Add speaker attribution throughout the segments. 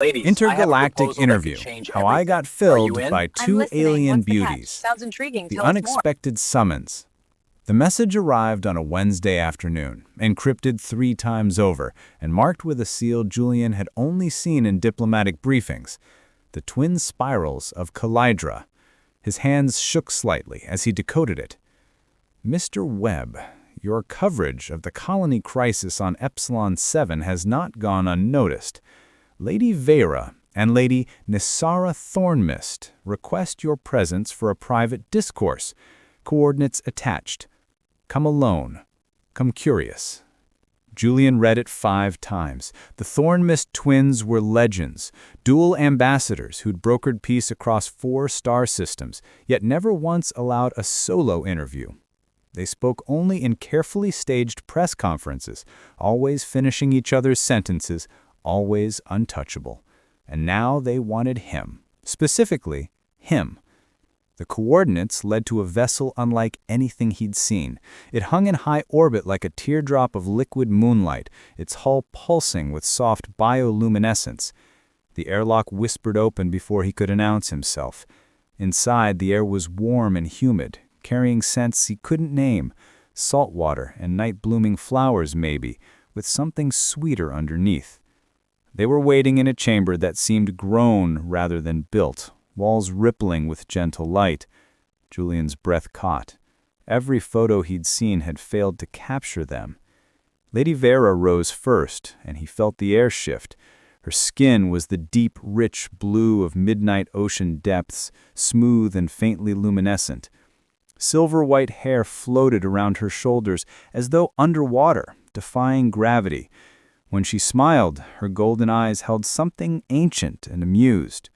Speaker 1: Ladies, I have a
Speaker 2: Intergalactic
Speaker 1: proposal that could
Speaker 2: Interview,
Speaker 1: change
Speaker 2: How I
Speaker 1: everything.
Speaker 2: Got
Speaker 1: Are
Speaker 2: Filled
Speaker 1: you in?
Speaker 2: by
Speaker 3: I'm
Speaker 2: Two
Speaker 3: listening.
Speaker 2: Alien
Speaker 3: What's the catch?
Speaker 2: Beauties.
Speaker 3: Sounds intriguing.
Speaker 2: The
Speaker 3: Tell us more.
Speaker 2: Unexpected Summons. The message arrived on a Wednesday afternoon, encrypted 3 times over, and marked with a seal Julian had only seen in diplomatic briefings. The twin spirals of Kallidra. His hands shook slightly as he decoded it. Mr. Webb, your coverage of the colony crisis on Epsilon 7 has not gone unnoticed. Lady Vera and Lady Nisara Thornmist request your presence for a private discourse. Coordinates attached. Come alone. Come curious. Julian read it 5 times. The Thornmist twins were legends, dual ambassadors who'd brokered peace across 4 star systems, yet never once allowed a solo interview. They spoke only in carefully staged press conferences, always finishing each other's sentences, always untouchable. And now they wanted him. Specifically, him. The coordinates led to a vessel unlike anything he'd seen. It hung in high orbit like a teardrop of liquid moonlight, its hull pulsing with soft bioluminescence. The airlock whispered open before he could announce himself. Inside, the air was warm and humid, carrying scents he couldn't name. Salt water and night-blooming flowers, maybe, with something sweeter underneath. They were waiting in a chamber that seemed grown rather than built, walls rippling with gentle light. Julian's breath caught. Every photo he'd seen had failed to capture them. Lady Vera rose first, and he felt the air shift. Her skin was the deep, rich blue of midnight ocean depths, smooth and faintly luminescent. Silver-white hair floated around her shoulders as though underwater, defying gravity. When she smiled, her golden eyes held something ancient and amused.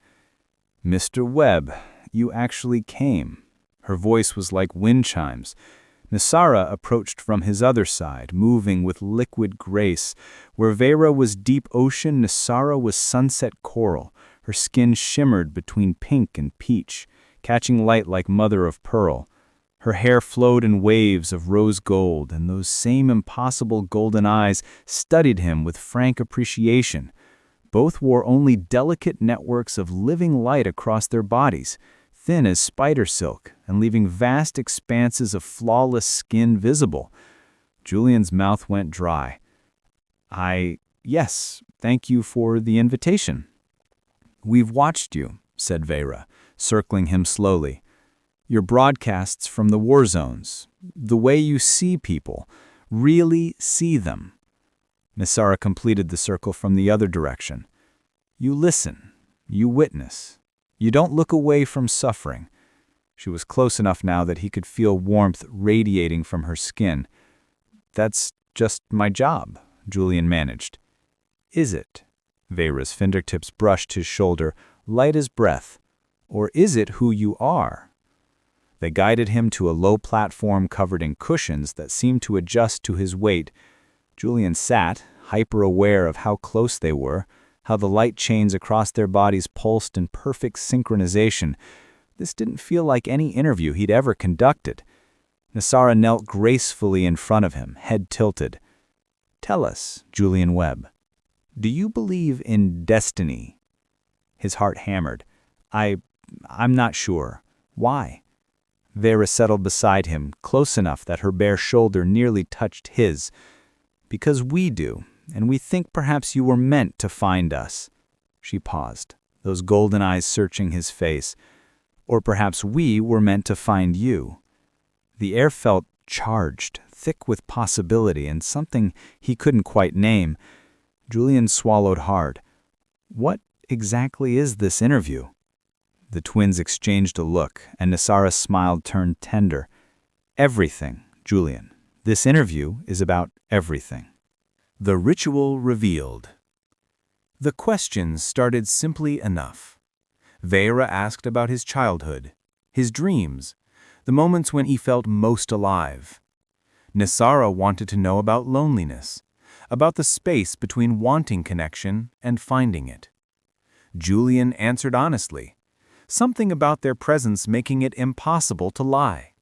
Speaker 2: "Mr. Webb, you actually came." Her voice was like wind chimes. Nisara approached from his other side, moving with liquid grace. Where Vera was deep ocean, Nisara was sunset coral. Her skin shimmered between pink and peach, catching light like mother of pearl. Her hair flowed in waves of rose gold, and those same impossible golden eyes studied him with frank appreciation. Both wore only delicate networks of living light across their bodies, thin as spider silk, and leaving vast expanses of flawless skin visible. Julian's mouth went dry. Yes, thank you for the invitation." "We've watched you," said Vera, circling him slowly. "Your broadcasts from the war zones, the way you see people, really see them." Nisara completed the circle from the other direction. "You listen, you witness, you don't look away from suffering." She was close enough now that he could feel warmth radiating from her skin. "That's just my job," Julian managed. "Is it?" Vera's fingertips brushed his shoulder, light as breath. "Or is it who you are?" They guided him to a low platform covered in cushions that seemed to adjust to his weight. Julian sat, hyper-aware of how close they were, how the light chains across their bodies pulsed in perfect synchronization. This didn't feel like any interview he'd ever conducted. Nisara knelt gracefully in front of him, head tilted. "Tell us, Julian Webb, do you believe in destiny?" His heart hammered. I'm not sure. Why?" Vera settled beside him, close enough that her bare shoulder nearly touched his. "Because we do, and we think perhaps you were meant to find us." She paused, those golden eyes searching his face. "Or perhaps we were meant to find you." The air felt charged, thick with possibility and something he couldn't quite name. Julian swallowed hard. "What exactly is this interview?" The twins exchanged a look, and Nisara's smile turned tender. "Everything, Julian. This interview is about everything." The ritual revealed. The questions started simply enough. Vera asked about his childhood, his dreams, the moments when he felt most alive. Nisara wanted to know about loneliness, about the space between wanting connection and finding it. Julian answered honestly, something about their presence making it impossible to lie.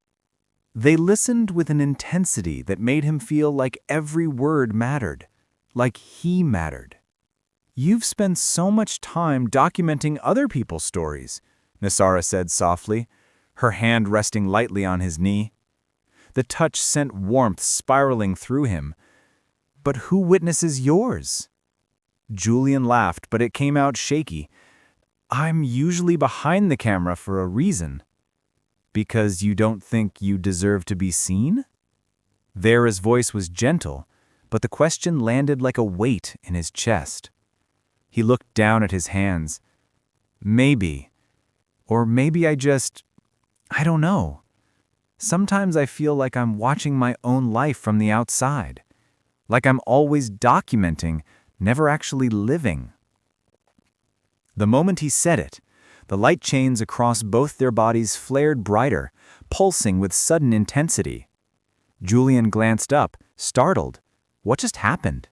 Speaker 2: They listened with an intensity that made him feel like every word mattered, like he mattered. You've spent so much time documenting other people's stories, Nisara said softly, her hand resting lightly on his knee. The touch sent warmth spiraling through him. But who witnesses yours? Julian laughed, but it came out shaky. I'm usually behind the camera for a reason. Because you don't think you deserve to be seen? Vera's voice was gentle, but the question landed like a weight in his chest. He looked down at his hands. Maybe. Or maybe I don't know. Sometimes I feel like I'm watching my own life from the outside. Like I'm always documenting, never actually living. The moment he said it, the light chains across both their bodies flared brighter, pulsing with sudden intensity. Julian glanced up, startled. What just happened?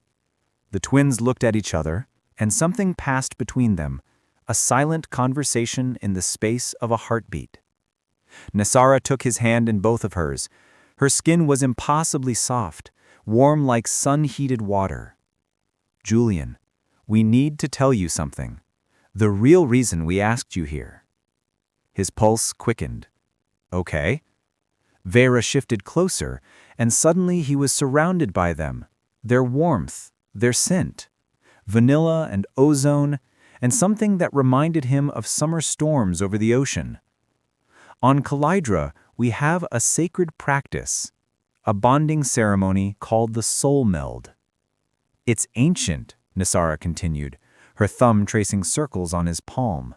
Speaker 2: The twins looked at each other, and something passed between them, a silent conversation in the space of a heartbeat. Nisara took his hand in both of hers. Her skin was impossibly soft, warm like sun-heated water. Julian, we need to tell you something. The real reason we asked you here. His pulse quickened. Okay. Vera shifted closer, and suddenly he was surrounded by them. Their warmth, their scent. Vanilla and ozone, and something that reminded him of summer storms over the ocean. On Kaleidra, we have a sacred practice, a bonding ceremony called the soul meld. It's ancient, Nisara continued, her thumb tracing circles on his palm.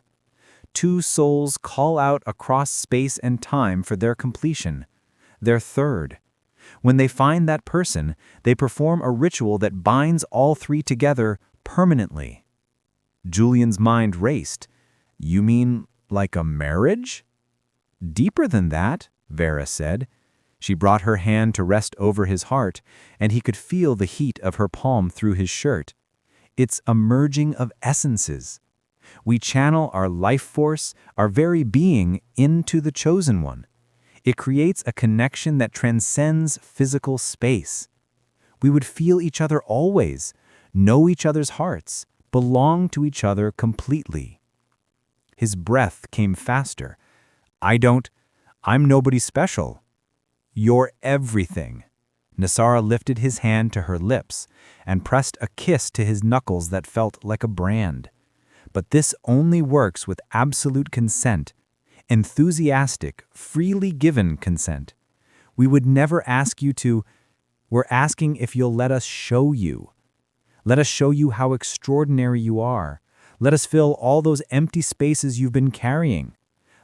Speaker 2: Two souls call out across space and time for their completion, their third. When they find that person, they perform a ritual that binds all three together permanently. Julian's mind raced. You mean like a marriage? Deeper than that, Vera said. She brought her hand to rest over his heart, and he could feel the heat of her palm through his shirt. It's a merging of essences. We channel our life force, our very being, into the chosen one. It creates a connection that transcends physical space. We would feel each other always, know each other's hearts, belong to each other completely. His breath came faster. I'm nobody special. You're everything. Nisara lifted his hand to her lips and pressed a kiss to his knuckles that felt like a brand. But this only works with absolute consent, enthusiastic, freely given consent. We would never ask you to. We're asking if you'll let us show you. Let us show you how extraordinary you are. Let us fill all those empty spaces you've been carrying.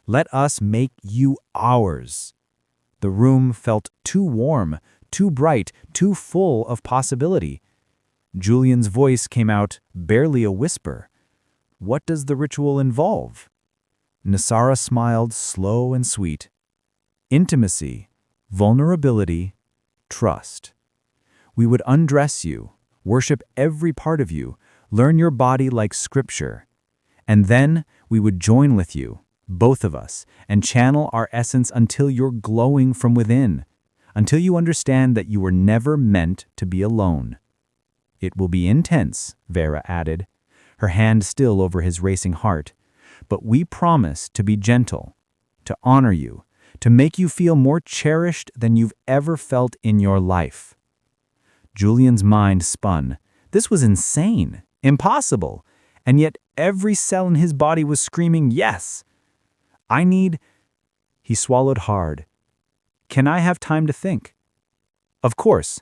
Speaker 2: Let us make you ours. The room felt too warm, too bright, too full of possibility. Julian's voice came out, barely a whisper. What does the ritual involve? Nisara smiled, slow and sweet. Intimacy, vulnerability, trust. We would undress you, worship every part of you, learn your body like scripture. And then we would join with you, both of us, and channel our essence until you're glowing from within, until you understand that you were never meant to be alone. It will be intense, Vera added, her hand still over his racing heart, but we promise to be gentle, to honor you, to make you feel more cherished than you've ever felt in your life. Julian's mind spun. This was insane, impossible, and yet every cell in his body was screaming yes. He swallowed hard. Can I have time to think? Of course.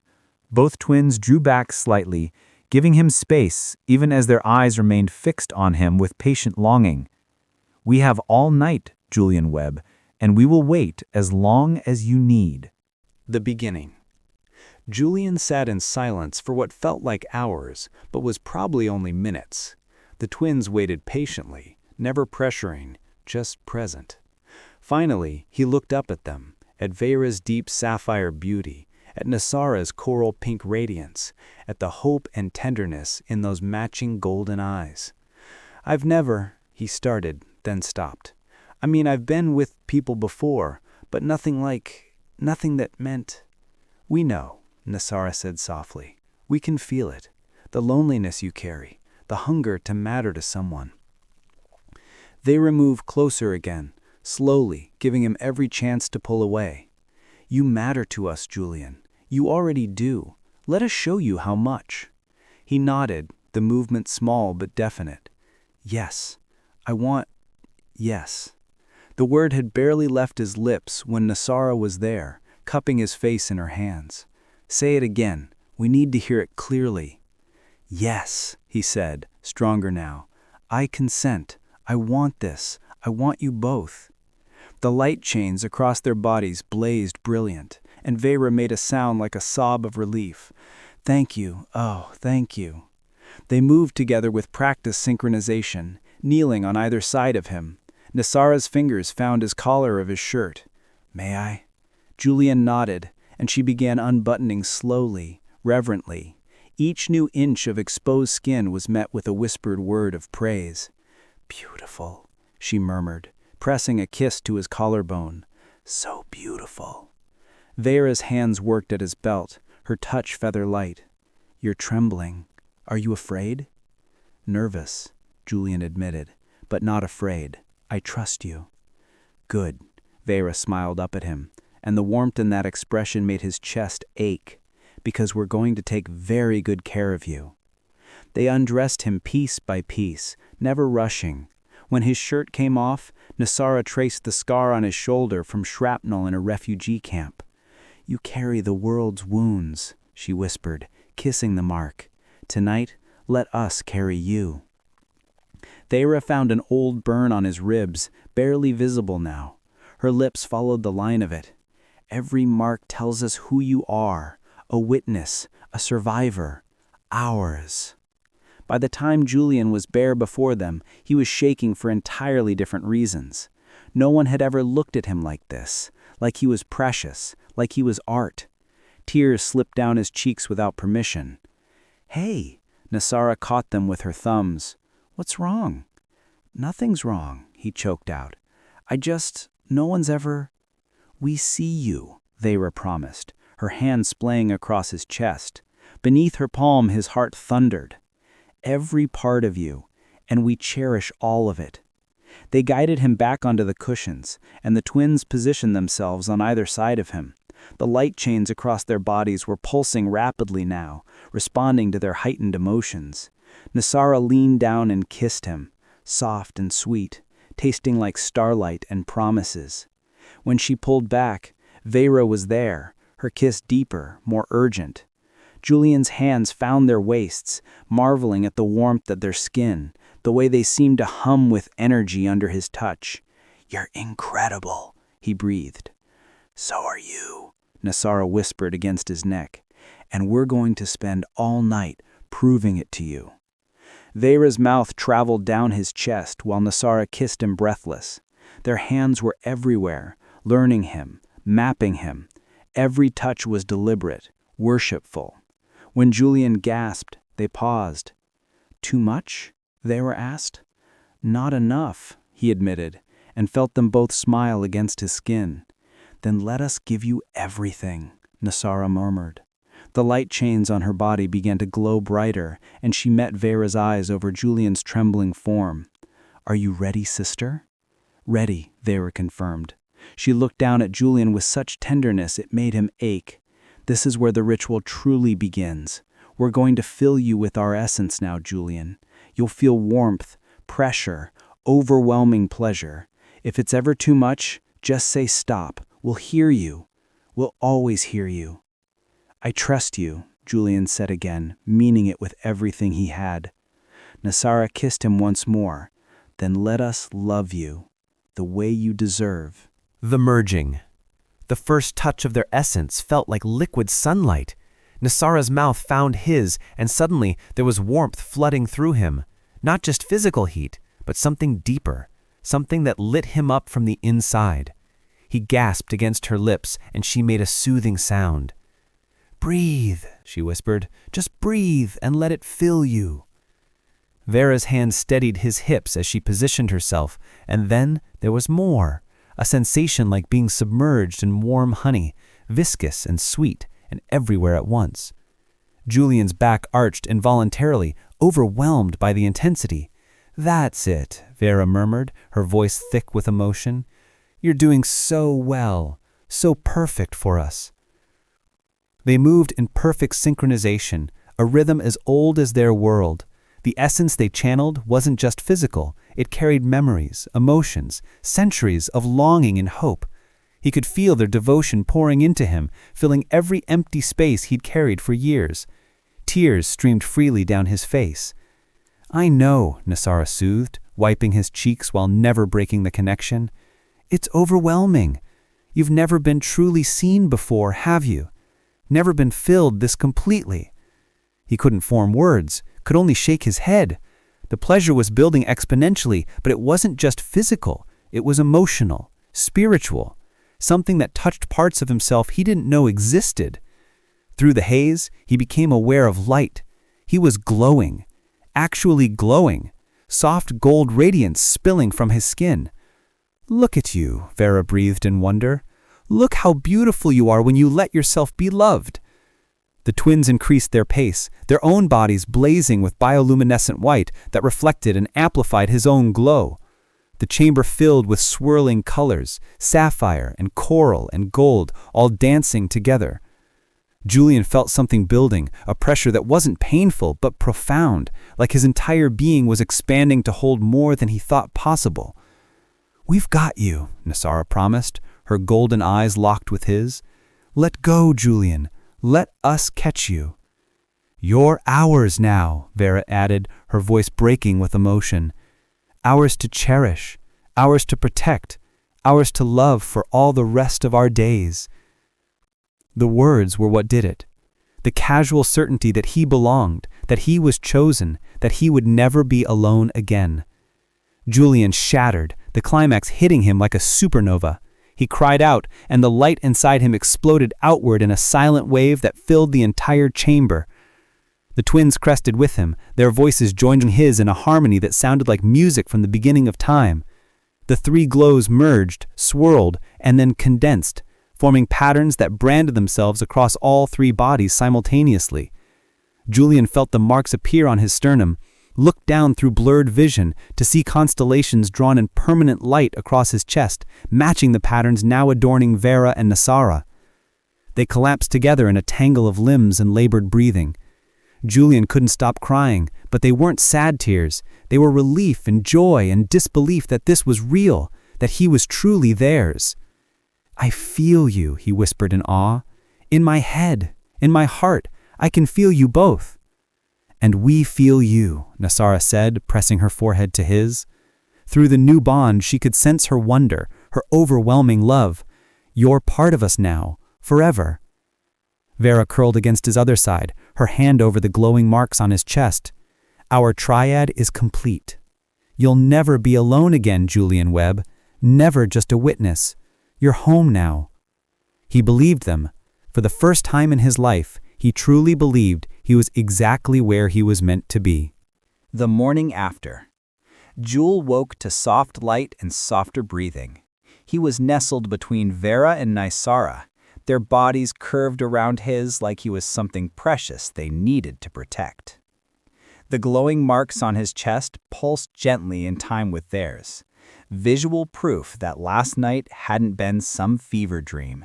Speaker 2: Both twins drew back slightly, giving him space, even as their eyes remained fixed on him with patient longing. We have all night, Julian Webb, and we will wait as long as you need. The beginning. Julian sat in silence for what felt like hours, but was probably only minutes. The twins waited patiently, never pressuring, just present. Finally, he looked up at them, at Vera's deep sapphire beauty, at Nisara's coral pink radiance, at the hope and tenderness in those matching golden eyes. I've never, he started, then stopped. I've been with people before, but nothing that meant. We know, Nisara said softly. We can feel it. The loneliness you carry,
Speaker 1: the hunger to matter to someone. They move closer again, slowly, giving him every chance to pull away. You matter to us, Julian. You already do. Let us show you how much. He nodded, the movement small but definite. Yes. Yes. The word had barely left his lips when Nasara was there, cupping his face in her hands. Say it again. We need to hear it clearly. Yes, he said, stronger now. I consent. I want this. I want you both. The light chains across their bodies blazed brilliant, and Vera made a sound like a sob of relief. Thank you. Oh, thank you. They moved together with practiced synchronization, kneeling on either side of him. Nasara's fingers found his collar of his shirt. May I? Julian nodded, and she began unbuttoning slowly, reverently. Each new inch of exposed skin was met with a whispered word of praise. Beautiful, she murmured, pressing a kiss to his collarbone. So beautiful. Vera's hands worked at his belt, her touch feather light. You're trembling. Are you afraid? Nervous, Julian admitted, but not afraid. I trust you. Good. Vera smiled up at him, and the warmth in that expression made his chest ache, because we're going to take very good care of you. They undressed him piece by piece, never rushing. When his shirt came off, Nasara traced the scar on his shoulder from shrapnel in a refugee camp. You carry the world's wounds, she whispered, kissing the mark. Tonight, let us carry you. Thera found an old burn on his ribs, barely visible now. Her lips followed the line of it. Every mark tells us who you are, a witness, a survivor, ours. By the time Julian was bare before them, he was shaking for entirely different reasons. No one had ever looked at him like this, like he was precious, like he was art. Tears slipped down his cheeks without permission. Hey, Nasara caught them with her thumbs. What's wrong? Nothing's wrong, he choked out. No one's ever... We see you, Thera promised, her hand splaying across his chest. Beneath her palm, his heart thundered. Every part of you, and we cherish all of it. They guided him back onto the cushions, and the twins positioned themselves on either side of him. The light chains across their bodies were pulsing rapidly now, responding to their heightened emotions. Nasara leaned down and kissed him, soft and sweet, tasting like starlight and promises. When she pulled back, Vera was there, her kiss deeper, more urgent. Julian's hands found their waists, marveling at the warmth of their skin, the way they seemed to hum with energy under his touch. You're incredible, he breathed. So are you, Nasara whispered against his neck, and we're going to spend all night proving it to you. Vera's mouth traveled down his chest while Nasara kissed him breathless. Their hands were everywhere, learning him, mapping him. Every touch was deliberate, worshipful. When Julian gasped, they paused. Too much? Vera asked. Not enough, he admitted, and felt them both smile against his skin. Then let us give you everything, Nasara murmured. The light chains on her body began to glow brighter, and she met Vera's eyes over Julian's trembling form. Are you ready, sister? Ready, Vera confirmed. She looked down at Julian with such tenderness it made him ache. This is where the ritual truly begins. We're going to fill you with our essence now, Julian. You'll feel warmth, pressure, overwhelming pleasure. If it's ever too much, just say stop. We'll hear you. We'll always hear you. I trust you, Julian said again, meaning it with everything he had. Nasara kissed him once more. Then let us love you, the way you deserve.
Speaker 3: The merging. The first touch of their essence felt like liquid sunlight. Nasara's mouth found his, and suddenly there was warmth flooding through him. Not just physical heat, but something deeper, something that lit him up from the inside. He gasped against her lips, and she made a soothing sound. Breathe, she whispered. Just breathe and let it fill you. Vera's hand steadied his hips as she positioned herself, and then there was more. A sensation like being submerged in warm honey, viscous and sweet, and everywhere at once. Julian's back arched involuntarily, overwhelmed by the intensity. "That's it," Vera murmured, her voice thick with emotion. "You're doing so well, so perfect for us." They moved in perfect synchronization, a rhythm as old as their world. The essence they channeled wasn't just physical, it carried memories, emotions, centuries of longing and hope. He could feel their devotion pouring into him, filling every empty space he'd carried for years. Tears streamed freely down his face. "I know," Nasara soothed, wiping his cheeks while never breaking the connection. "It's overwhelming. You've never been truly seen before, have you? Never been filled this completely." He couldn't form words, could only shake his head. The pleasure was building exponentially, but it wasn't just physical. It was emotional, spiritual, something that touched parts of himself he didn't know existed. Through the haze, he became aware of light. He was glowing, actually glowing, soft gold radiance spilling from his skin. "Look at you," Vera breathed in wonder. "Look how beautiful you are when you let yourself be loved." The twins increased their pace, their own bodies blazing with bioluminescent white that reflected and amplified his own glow. The chamber filled with swirling colors, sapphire and coral and gold, all dancing together. Julian felt something building, a pressure that wasn't painful but profound, like his entire being was expanding to hold more than he thought possible. "We've got you," Nasara promised, her golden eyes locked with his. "Let go, Julian. Let us catch you." "You're ours now," Vera added, her voice breaking with emotion. "Ours to cherish, ours to protect, ours to love for all the rest of our days." The words were what did it. The casual certainty that he belonged, that he was chosen, that he would never be alone again. Julian shattered, the climax hitting him like a supernova. He cried out, and the light inside him exploded outward in a silent wave that filled the entire chamber. The twins crested with him, their voices joining his in a harmony that sounded like music from the beginning of time. The three glows merged, swirled, and then condensed, forming patterns that branded themselves across all three bodies simultaneously. Julian felt the marks appear on his sternum, looked down through blurred vision to see constellations drawn in permanent light across his chest, matching the patterns now adorning Vera and Nasara. They collapsed together in a tangle of limbs and labored breathing. Julian couldn't stop crying, but they weren't sad tears. They were relief and joy and disbelief that this was real, that he was truly theirs. "I feel you," he whispered in awe. "In my head, in my heart, I can feel you both." "And we feel you," Nasara said, pressing her forehead to his. Through the new bond, she could sense her wonder, her overwhelming love. "You're part of us now, forever." Vera curled against his other side, her hand over the glowing marks on his chest. "Our triad is complete. You'll never be alone again, Julian Webb. Never just a witness. You're home now." He believed them. For the first time in his life, he truly believed he was exactly where he was meant to be.
Speaker 1: The morning after. Jewel woke to soft light and softer breathing. He was nestled between Vera and Nisara, their bodies curved around his like he was something precious they needed to protect. The glowing marks on his chest pulsed gently in time with theirs, visual proof that last night hadn't been some fever dream.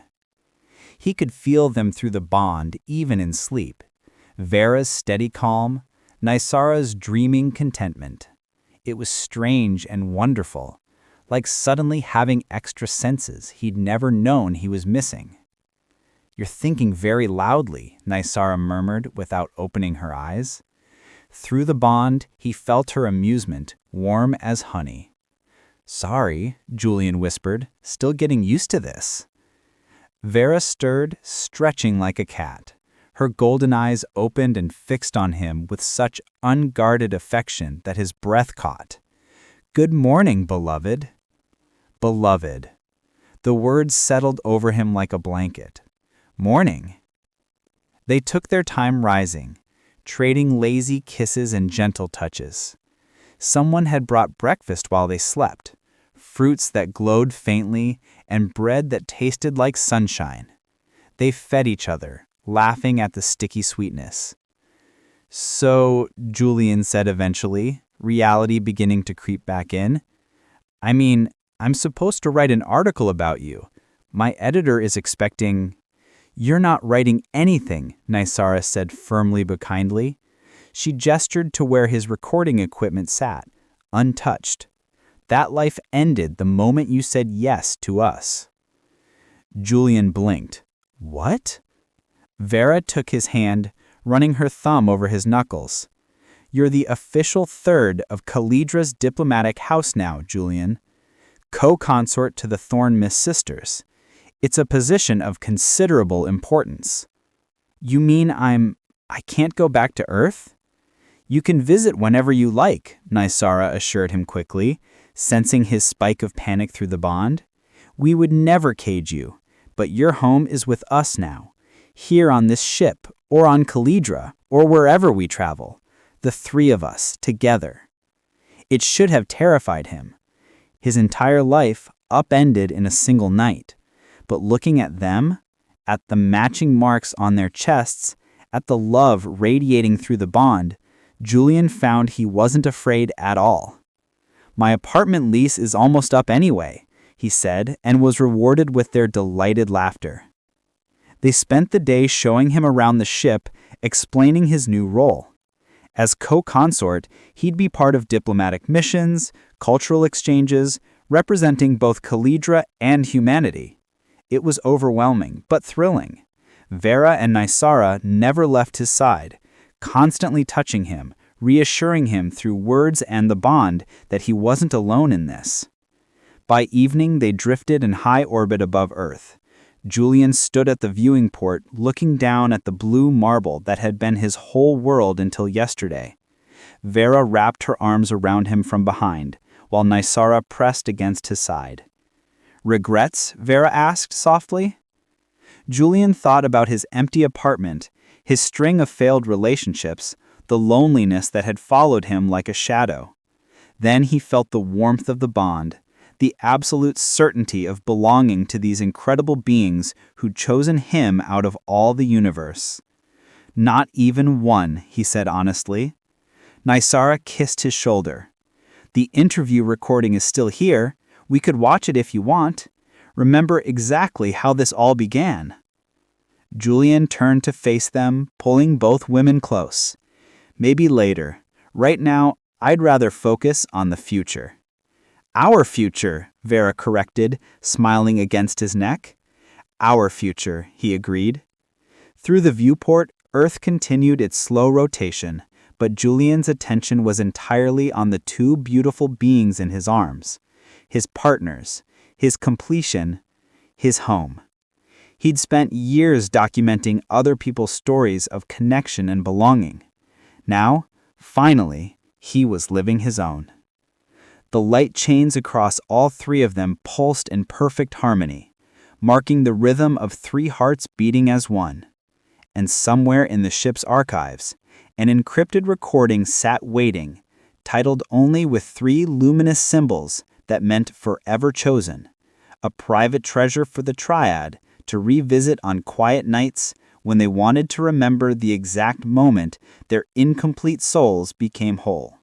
Speaker 1: He could feel them through the bond even in sleep. Vera's steady calm, Nisara's dreaming contentment. It was strange and wonderful, like suddenly having extra senses he'd never known he was missing. "You're thinking very loudly," Nisara murmured without opening her eyes. Through the bond, he felt her amusement, warm as honey. "Sorry," Julian whispered, "still getting used to this." Vera stirred, stretching like a cat. Her golden eyes opened and fixed on him with such unguarded affection that his breath caught. "Good morning, beloved." Beloved. The words settled over him like a blanket. Morning. They took their time rising, trading lazy kisses and gentle touches. Someone had brought breakfast while they slept, fruits that glowed faintly and bread that tasted like sunshine. They fed each other, laughing at the sticky sweetness.
Speaker 2: So, Julian said eventually, reality beginning to creep back in. I mean, I'm supposed to write an article about you. My editor is expecting... You're not writing anything, Nysara said firmly but kindly. She gestured to where his recording equipment sat, untouched. That life ended the moment you said yes to us. Julian blinked. What? Vera took his hand, running her thumb over his knuckles. You're the official third of Khalidra's diplomatic house now, Julian. Co-consort to the Thorn-Mist sisters. It's a position of considerable importance. You mean I can't go back to Earth? You can visit whenever you like, Nysara assured him quickly, sensing his spike of panic through the bond. We would never cage you, but your home is with us now, here on this ship, or on Khalidra, or wherever we travel, the three of us, together. It should have terrified him. His entire life upended in a single night. But looking at them, at the matching marks on their chests, at the love radiating through the bond, Julian found he wasn't afraid at all. My apartment lease is almost up anyway, he said, and was rewarded with their delighted laughter. They spent the day showing him around the ship, explaining his new role. As co-consort, he'd be part of diplomatic missions, cultural exchanges, representing both Khalidra and humanity. It was overwhelming, but thrilling. Vera and Nysara never left his side, constantly touching him, reassuring him through words and the bond that he wasn't alone in this. By evening, they drifted in high orbit above Earth. Julian stood at the viewing port, looking down at the blue marble that had been his whole world until yesterday. Vera wrapped her arms around him from behind, while Nysara pressed against his side. Regrets? Vera asked softly. Julian thought about his empty apartment, his string of failed relationships, the loneliness that had followed him like a shadow. Then he felt the warmth of the bond, the absolute certainty of belonging to these incredible beings who'd chosen him out of all the universe. Not even one, he said honestly. Nysara kissed his shoulder. The interview recording is still here. We could watch it if you want. Remember exactly how this all began. Julian turned to face them, pulling both women close. Maybe later. Right now, I'd rather focus on the future. Our future, Vera corrected, smiling against his neck. Our future, he agreed. Through the viewport, Earth continued its slow rotation, but Julian's attention was entirely on the two beautiful beings in his arms. His partners, his completion, his home. He'd spent years documenting other people's stories of connection and belonging. Now, finally, he was living his own. The light chains across all three of them pulsed in perfect harmony, marking the rhythm of three hearts beating as one. And somewhere in the ship's archives, an encrypted recording sat waiting, titled only with three luminous symbols that meant forever chosen, a private treasure for the triad to revisit on quiet nights when they wanted to remember the exact moment their incomplete souls became whole.